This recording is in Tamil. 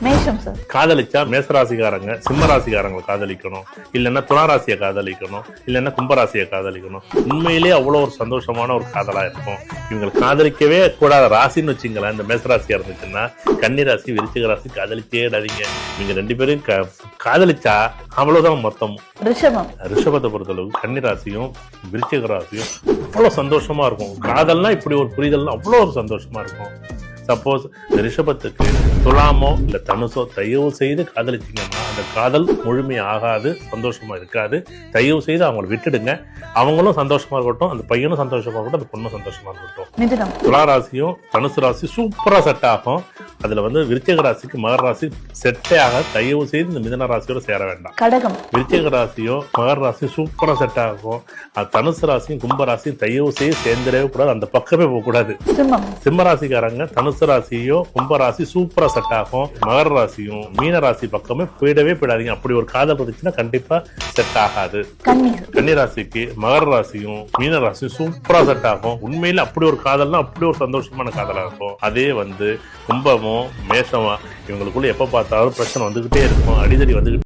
மேஷம் சார். காதலிச்சா மேசராசிக்காரங்க சிம்மராசிக்காரங்களை காதலிக்கணும், இல்லைன்னா துளாராசியை காதலிக்கணும், இல்லைன்னா கும்பராசியை காதலிக்கணும். உண்மையிலேயே அவ்வளோ ஒரு சந்தோஷமான ஒரு காதலா இருக்கும். இவங்களை காதலிக்கவே கூடாத ராசின்னு வச்சுங்களேன். இந்த மேசராசியா இருந்துச்சுன்னா கன்னிராசி விருச்சிக ராசி காதலிக்கவே இடாதீங்க. நீங்க 2 பேரும் காதலிச்சா அவ்வளவுதான் மொத்தம். ரிஷபத்தை பொறுத்தளவுக்கு கன்னிராசியும் விருச்சிக ராசியும் அவ்வளவு சந்தோஷமா இருக்கும். காதல்னா இப்படி ஒரு புரிதல்னா அவ்வளோ ஒரு சந்தோஷமா இருக்கும். சப்போஸ் ரிஷபத்துக்கு துலாமோ இல்ல தனுசோ தயவு செய்து காதலிச்சிங்கன்னா அந்த காதல் முழுமை ஆகாது, சந்தோஷமா இருக்காது. தயவு செய்து அவங்களை விட்டுடுங்க. அவங்களும் சந்தோஷமா இருக்கட்டும், அந்த பையனும் சந்தோஷமா இருக்கட்டும், அந்த பொண்ணும் சந்தோஷமா இருக்கட்டும். துளாராசியும் தனுசு ராசி சூப்பரா செட் ஆகும். அதுல விருச்சிக ராசிக்கு மகர ராசி செட்டே ஆக. தயவு செய்து இந்த மிதன ராசியோட சேர வேண்டாம். கடகம் விருச்சிக ராசியும் மகர ராசியும் சூப்பரா செட் ஆகும். தனுசு ராசியும் கும்ப ராசியும் தயவு செய்து சேர்ந்துடவே கூடாது, அந்த பக்கமே போக கூடாது. சிம்ம ராசிக்காரங்க தனுசு ராசியோ கும்ப ராசி சூப்பரா செட் ஆகும். மகர ராசியும் மீன ராசி பக்கமே போயிடவே போயிடாதீங்க. அப்படி ஒரு காதல் இருந்துச்சுன்னா கண்டிப்பா செட் ஆகாது. கன்னி ராசிக்கு மகர ராசியும் மீன ராசியும் சூப்பரா செட் ஆகும். உண்மையில அப்படி ஒரு காதல்னா அப்படி ஒரு சந்தோஷமான காதலா இருக்கும். அதே கும்பமோ மேஷமா இவங்களுக்குள்ள எப்ப பார்த்தாலும் பிரச்சனை வந்துகிட்டே இருக்கும், அடிதடி வந்துகிட்டு